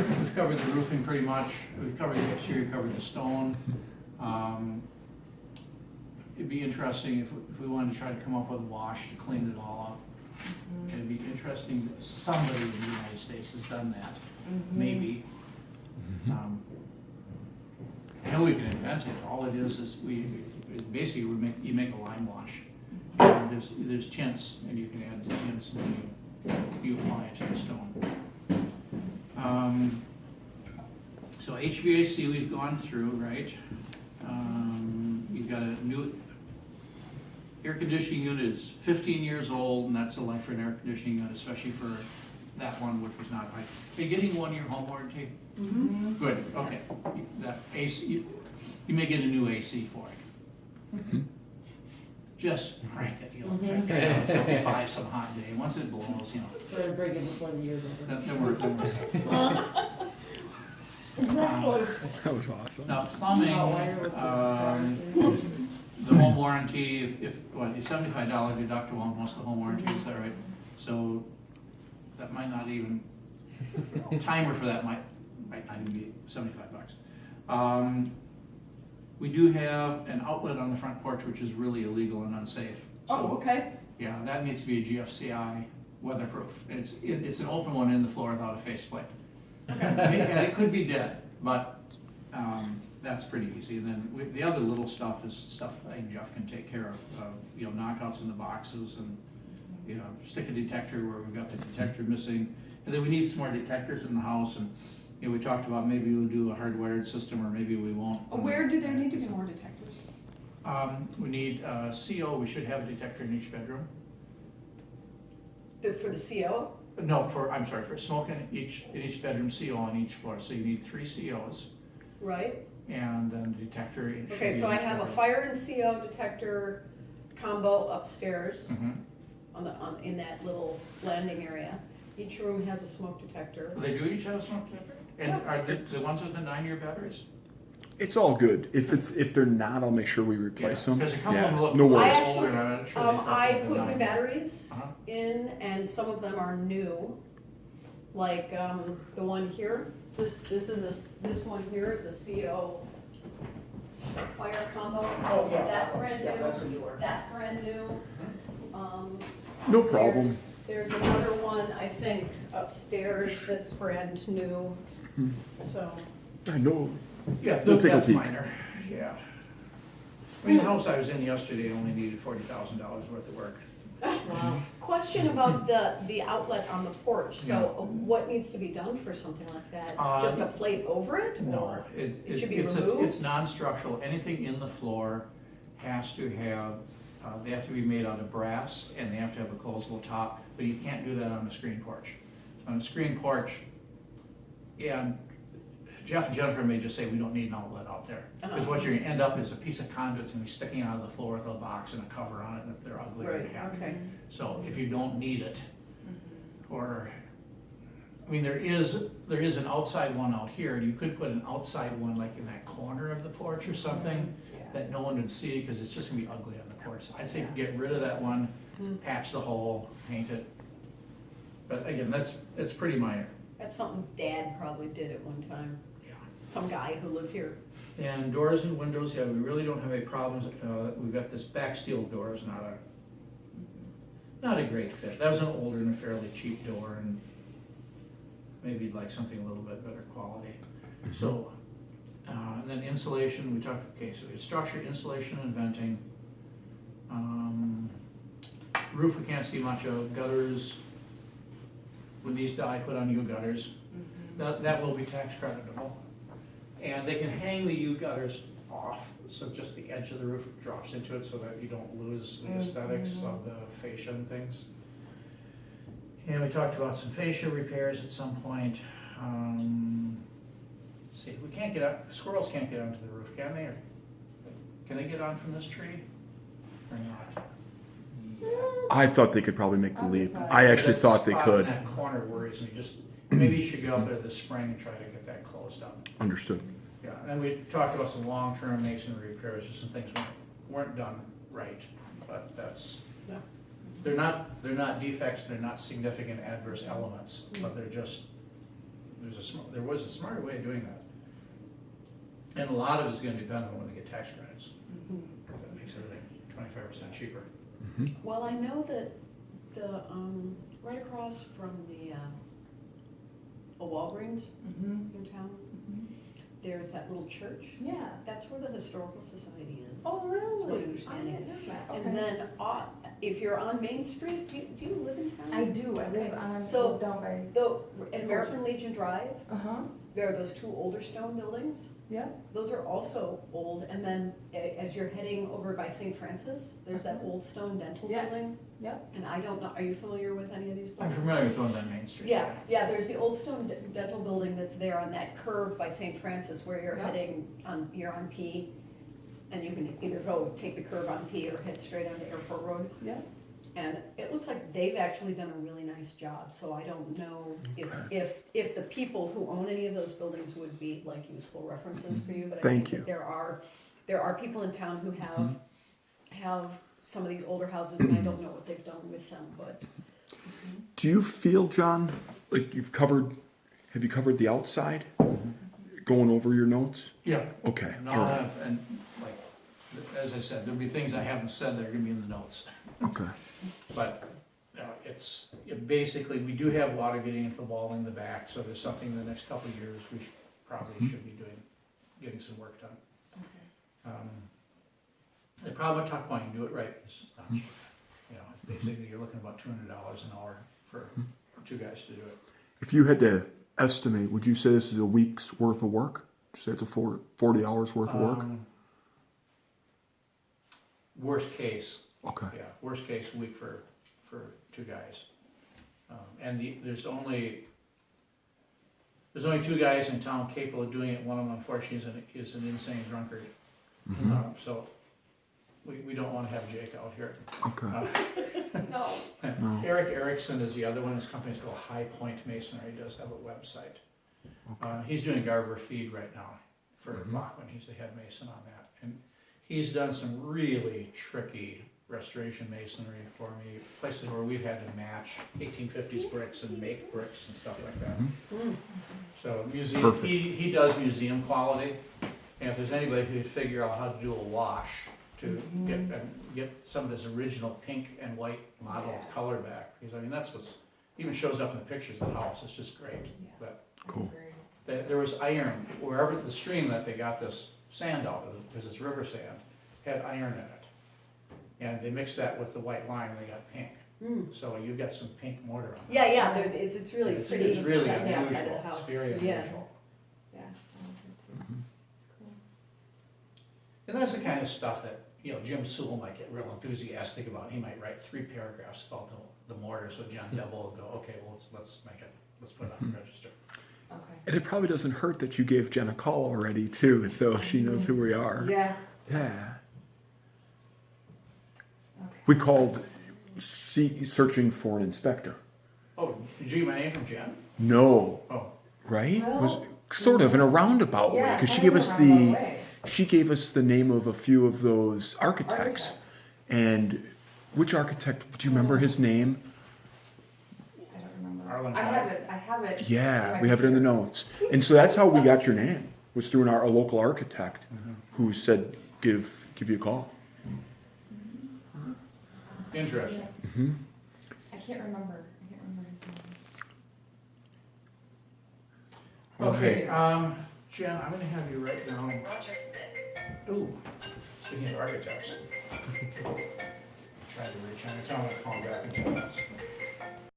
structure, we've covered the roofing pretty much. We've covered the exterior, covered the stone. It'd be interesting if we wanted to try to come up with a wash to clean it all up. It'd be interesting that somebody in the United States has done that, maybe. I know we can invent it. All it is basically you make a lime wash. There's tints, and you can add the tints, and you apply it to the stone. So HVAC we've gone through, right? You've got a new air conditioning unit is 15 years old, and that's the life for an air conditioning unit, especially for that one, which was not right. Are you getting 1 year home warranty? Good, okay. That AC, you may get a new AC for it. Just crank it, check it out, 55 some hot day. Once it blows, Try to bring it before the year's over. then we're That was awesome. Now, plumbing, the home warranty, if it's $75 deductible on most of the home warranty, is that right? So that might not even, timer for that might not even be $75. We do have an outlet on the front porch, which is really illegal and unsafe. Oh, So, okay. yeah, that needs to be a GFCI weatherproof. It's an open one in the floor without a faceplate. And it could be dead, but that's pretty easy. And then the other little stuff is stuff I think Jeff can take care of. Knockouts in the boxes and stick a detector where we've got the detector missing. And then we need some more detectors in the house. And we talked about maybe we'll do a hardwired system, or maybe we won't. Where do there need to be more detectors? We need CO. We should have a detector in each bedroom. For the CO? No, for smoke in each bedroom, CO on each floor. So you need 3 COs. Right. And then a detector. Should Okay, be so in I each have a bedroom. fire and CO detector combo upstairs Mhm. in that little landing area. Each room has a smoke detector. They do each have a smoke detector? And are the ones with the 9-year batteries? It's all good. If they're not, I'll make sure we replace them. Because a couple of them look no a little worries. I older, and I'm not sure. they've got I the put new 9-year. batteries Uh-huh. in, and some of them are new. Like the one here. This one here is a CO fire combo. Oh, yeah. That's brand new. That's a newer. That's brand new. No problem. There's another one, I think, upstairs that's brand new, so. I know. Yeah, We'll take a that's peek. minor, yeah. I mean, the house I was in yesterday only needed $40,000 worth of work. Wow. Question about the outlet on the porch, so Yeah. what needs to be done for something like that? Uh, Just a plate over it, No, or? it should be it's removed? non-structural. Anything in the floor has to have, they have to be made out of brass, and they have to have a closable top, but you can't do that on a screen porch. On a screen porch, and Jeff and Jennifer may just say, we don't need an outlet out there. Because what you're gonna end up is a piece of conduit's gonna be sticking out of the floor with a box and a cover on it, and if they're ugly, Right, they have. okay. So if you don't need it, or, I mean, there is an outside one out here. You could put an outside one like in that corner of the porch or something that no one would see, because it's just gonna be ugly on the porch. I'd say get rid of that one, patch the hole, paint it. But again, it's pretty minor. That's something Dad probably did at one time, Yeah. some guy who lived here. And doors and windows, yeah, we really don't have any problems. We've got this back steel door is not a great fit. That was an older and a fairly cheap door, and maybe you'd like something a little bit better quality. So, and then insulation, we talked, okay, so it's structure, insulation, and venting. Roof we can't see much of. Gutters, when these die, put on U-gutters. That will be tax creditable. And they can hang the U-gutters off, so just the edge of the roof drops into it so that you don't lose the aesthetics of the fascia and things. And we talked about some fascia repairs at some point. See, we can't get up, squirrels can't get onto the roof, can they? Or can they get on from this tree or not? I thought they could probably make the leap. I actually That thought they spot could. in that corner worries me. Maybe you should go up there this spring and try to get that closed up. Understood. Yeah, and then we talked about some long-term masonry repairs, just some things weren't done right, but that's, Yeah. they're not defects, they're not significant adverse elements, but they're just, there was a smarter way of doing that. And a lot of it's gonna depend on when they get tax credits. That makes everything 25% cheaper. Well, I know that the, right across from the, a Walgreens in town, there's that little church. Yeah. That's where the Historical Society is. Oh, That's my really? I understanding. didn't know that. And Okay. then, if you're on Main Street, do you live in town? I do, I live Okay. on, So- down by, In American Legion Drive, uh-huh, there are those two older stone buildings. yeah. Those are also old, and then as you're heading over by St. Francis, there's that old stone dental Yes. building. Yep. And I don't know, are you familiar with any of these I'm buildings? familiar with one on Main Street. Yeah, there's the old stone dental building that's there on that curve by St. Francis where you're Yeah. heading on, you're on P. And you can either take the curve on P or head straight onto Airport Road. Yeah. And it looks like they've actually done a really nice job, so I don't know if the people who own any of those buildings would be like useful references for you, but I Thank think you. that there are people in town who have some of these older houses, and I don't know what they've done with them, but. Do you feel, John, like have you covered the outside? Going over your notes? Yeah, Okay. and all I'll right. have, and like, as I said, there'll be things I haven't said that are gonna be in the notes. Okay. But basically, we do have water getting into the wall in the back, so there's something in the next couple of years we probably should be getting some work done. The problem with Tuck Point, you do it right, is not cheap. You know, basically, you're looking about $200 an hour for two guys to do it. If you had to estimate, would you say this is a week's worth of work? Would you say it's a 40 hours worth of work? Worst case, Okay. yeah, worst case week for two guys. And there's only two guys in town capable of doing it. One of them unfortunately is an insane drunkard. So we don't want to have Jake out here. Okay. No. No. Eric Erickson is the other one. His company's called High Point Masonry. He does have a website. He's doing Garver Feed right now for Bachman. He's the head mason on that. And he's done some really tricky restoration masonry for me, places where we've had to match 1850s bricks and make bricks and stuff like that. So museum, Perfect. he does museum quality, and if there's anybody who could figure out how to do a wash to get some of this original pink and white mottled color back, because I mean that's what's even shows up in the pictures of the house. It's just great. But Cool. there was iron wherever the stream that they got this sand out of, because it's river sand, had iron in it. And they mixed that with the white lime and they got pink. So you've got some pink mortar on it. Yeah, it's really It's pretty. really on the unusual. outside of the house. It's very Yeah. unusual. Yeah. It's cool. And that's the kind of stuff that, you know, Jim Sewell might get real enthusiastic about. He might write 3 paragraphs about the mortar, so John Devil will go, okay, well, let's put it on the register. Okay. And it probably doesn't hurt that you gave Jen a call already too, so she knows who we are. Yeah. Yeah. Okay. We called searching for an inspector. Oh, did you get my name from Jen? No, Oh, right? Well, Was sort of in a roundabout way Yeah, because she kind gave of us a roundabout way. she gave us the name of a few of those architects. Architects. And which architect? Do you remember his name? I don't remember. Arlen I have Hyde. it. I have it. Yeah, we have it in the notes. And so that's how we got your name. Was through a local architect who said give you a call. interesting. I can't remember. I can't remember his name. Okay, Jen, I'm gonna have you write down. Ooh, speaking of architects. Trying to reach out, tell them to call back in 10 minutes.